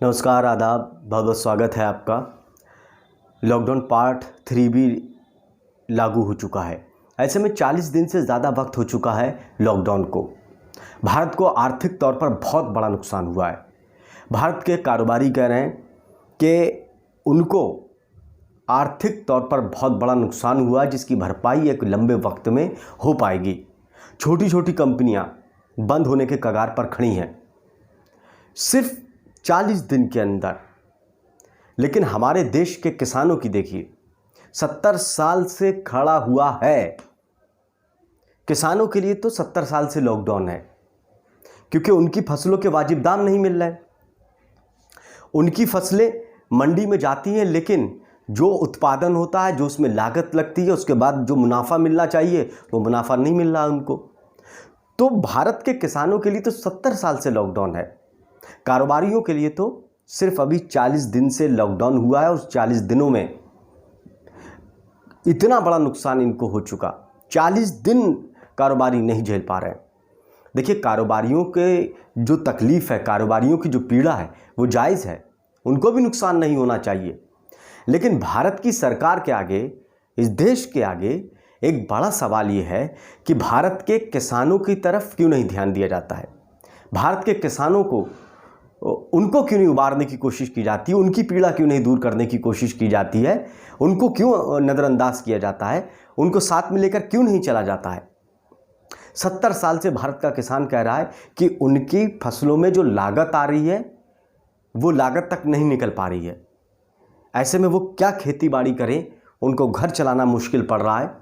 नमस्कार, आदाब, बहुत बहुत स्वागत है आपका। लॉकडाउन पार्ट 3 भी लागू हो चुका है। ऐसे में 40 दिन से ज़्यादा वक्त हो चुका है लॉकडाउन को। भारत को आर्थिक तौर पर बहुत बड़ा नुकसान हुआ है। भारत के कारोबारी कह रहे हैं कि उनको आर्थिक तौर पर बहुत बड़ा नुकसान हुआ है, जिसकी भरपाई एक लंबे वक्त में हो पाएगी। छोटी छोटी कंपनियां बंद होने के कगार पर खड़ी हैं सिर्फ 40 दिन के अंदर। लेकिन हमारे देश के किसानों की देखिए, 70 साल से खड़ा हुआ है। किसानों के लिए तो 70 साल से लॉकडाउन है, क्योंकि उनकी फसलों के वाजिब दाम नहीं मिल रहे। उनकी फसलें मंडी में जाती हैं, लेकिन जो उत्पादन होता है, जो उसमें लागत लगती है, उसके बाद जो मुनाफा मिलना चाहिए वो मुनाफा नहीं मिल रहा उनको। तो भारत के किसानों के लिए तो 70 साल से लॉकडाउन है। कारोबारियों के लिए तो सिर्फ अभी 40 दिन से लॉकडाउन हुआ है, और उस 40 दिनों में इतना बड़ा नुकसान इनको हो चुका। 40 दिन कारोबारी नहीं झेल पा रहे हैं। देखिए, कारोबारियों के जो तकलीफ़ है, कारोबारियों की जो पीड़ा है, वो जायज़ है, उनको भी नुकसान नहीं होना चाहिए। लेकिन भारत की सरकार के आगे, इस देश के आगे एक बड़ा सवाल ये है कि भारत के किसानों की तरफ क्यों नहीं ध्यान दिया जाता है। भारत के किसानों को, उनको क्यों नहीं उबारने की कोशिश की जाती है, उनकी पीड़ा क्यों नहीं दूर करने की कोशिश की जाती है, उनको क्यों नज़रअंदाज किया जाता है, उनको साथ में लेकर क्यों नहीं चला जाता है। 70 साल से भारत का किसान कह रहा है कि उनकी फसलों में जो लागत आ रही है, वो लागत तक नहीं निकल पा रही है। ऐसे में वो क्या खेती बाड़ी करें, उनको घर चलाना मुश्किल पड़ रहा है।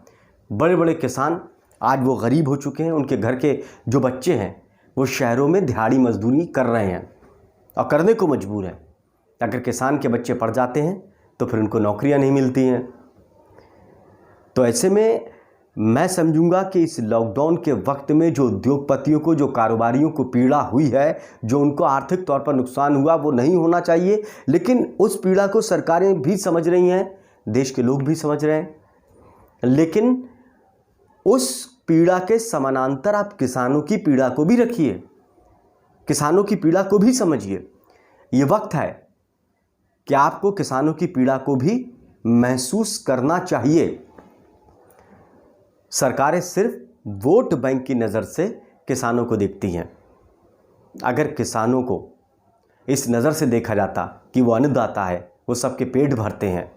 बड़े बड़े किसान आज वो गरीब हो चुके हैं। उनके घर के जो बच्चे हैं वो शहरों में दिहाड़ी मजदूरी कर रहे हैं और करने को मजबूर हैं। अगर किसान के बच्चे पढ़ जाते हैं तो फिर उनको नौकरियां नहीं मिलती हैं। तो ऐसे में मैं समझूंगा कि इस लॉकडाउन के वक्त में जो उद्योगपतियों को, जो कारोबारियों को पीड़ा हुई है, जो उनको आर्थिक तौर पर नुकसान हुआ, वो नहीं होना चाहिए। लेकिन उस पीड़ा को सरकारें भी समझ रही हैं, देश के लोग भी समझ रहे हैं। लेकिन उस पीड़ा के समानांतर आप किसानों की पीड़ा को भी रखिए, किसानों की पीड़ा को भी समझिए। ये वक्त है कि आपको किसानों की पीड़ा को भी महसूस करना चाहिए। सरकारें सिर्फ वोट बैंक की नज़र से किसानों को देखती हैं। अगर किसानों को इस नज़र से देखा जाता कि वो अन्नदाता है, वो सबके पेट भरते हैं,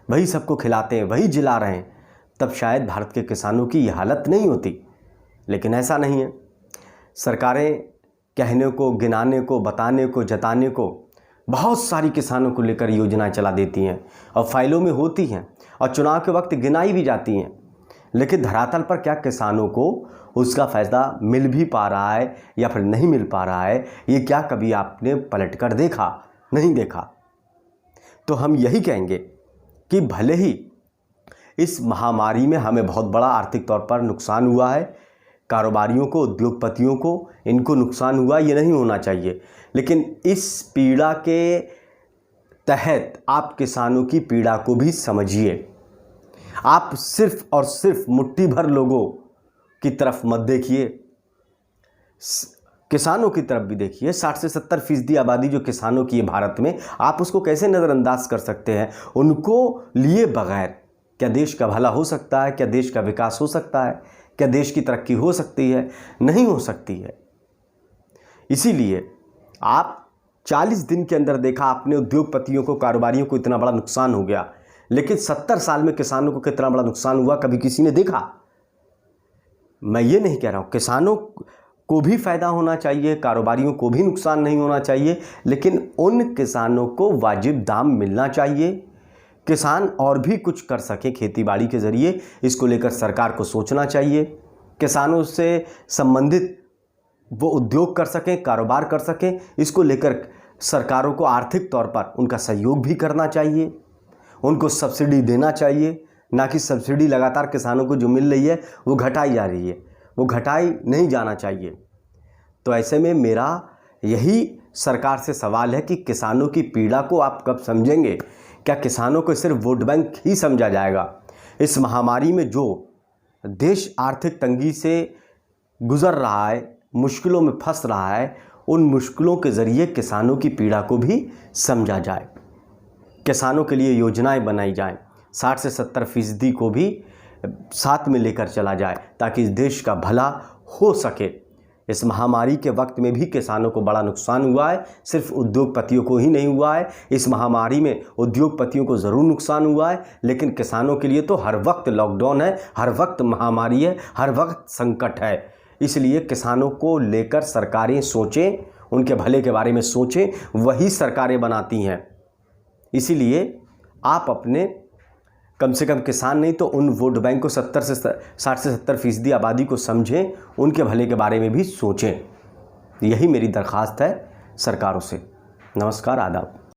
वही सबको खिलाते हैं, वही जिला रहे हैं, तब शायद भारत के किसानों की ये हालत नहीं होती। लेकिन ऐसा नहीं है। सरकारें कहने को, गिनाने को, बताने को, जताने को बहुत सारी किसानों को लेकर योजनाएं चला देती हैं और फाइलों में होती हैं और चुनाव के वक्त गिनाई भी जाती हैं। लेकिन धरातल पर क्या किसानों को उसका फ़ायदा मिल भी पा रहा है या फिर नहीं मिल पा रहा है, ये क्या कभी आपने पलट कर देखा? नहीं देखा। तो हम यही कहेंगे कि भले ही इस महामारी में हमें बहुत बड़ा आर्थिक तौर पर नुकसान हुआ है, कारोबारियों को, उद्योगपतियों को इनको नुकसान हुआ, ये नहीं होना चाहिए। लेकिन इस पीड़ा के तहत आप किसानों की पीड़ा को भी समझिए। आप सिर्फ और सिर्फ मुट्ठी भर लोगों की तरफ मत देखिए, किसानों की तरफ भी देखिए। 60 से 70% आबादी जो किसानों की है भारत में, आप उसको कैसे नज़रअंदाज कर सकते हैं? उनको लिए बगैर क्या देश का भला हो सकता है? क्या देश का विकास हो सकता है? क्या देश की तरक्की हो सकती है? नहीं हो सकती है। इसीलिए आप 40 दिन के अंदर देखा आपने, उद्योगपतियों को, कारोबारियों को इतना बड़ा नुकसान हो गया। लेकिन 70 साल में किसानों को कितना बड़ा नुकसान हुआ कभी किसी ने देखा? मैं ये नहीं कह रहा हूँ, किसानों को भी फ़ायदा होना चाहिए, कारोबारियों को भी नुकसान नहीं होना चाहिए, लेकिन उन किसानों को वाजिब दाम मिलना चाहिए। किसान और भी कुछ कर सके खेतीबाड़ी के ज़रिए, इसको लेकर सरकार को सोचना चाहिए। किसानों से संबंधित वो उद्योग कर सकें, कारोबार कर सकें, इसको लेकर सरकारों को आर्थिक तौर पर उनका सहयोग भी करना चाहिए। उनको सब्सिडी देना चाहिए, ना कि सब्सिडी लगातार किसानों को जो मिल रही है वो घटाई जा रही है, वो घटाई नहीं जाना चाहिए। तो ऐसे में मेरा यही सरकार से सवाल है कि किसानों की पीड़ा को आप कब समझेंगे? क्या किसानों को सिर्फ वोट बैंक ही समझा जाएगा? इस महामारी में जो देश आर्थिक तंगी से गुजर रहा है, मुश्किलों में फंस रहा है, उन मुश्किलों के ज़रिए किसानों की पीड़ा को भी समझा जाए, किसानों के लिए योजनाएं बनाई जाएं, 60 से 70% को भी साथ में लेकर चला जाए ताकि इस देश का भला हो सके। इस महामारी के वक्त में भी किसानों को बड़ा नुकसान हुआ है, सिर्फ उद्योगपतियों को ही नहीं हुआ है। इस महामारी में उद्योगपतियों को ज़रूर नुकसान हुआ है, लेकिन किसानों के लिए तो हर वक्त लॉकडाउन है, हर वक्त महामारी है, हर वक्त संकट है। इसलिए किसानों को लेकर सरकारें सोचें, उनके भले के बारे में सोचें, वही सरकारें बनाती हैं। इसीलिए आप अपने कम से कम किसान नहीं तो उन वोट बैंक को 60 से 70% आबादी को समझें, उनके भले के बारे में भी सोचें। यही मेरी दरख्वास्त है सरकारों से। नमस्कार, आदाब।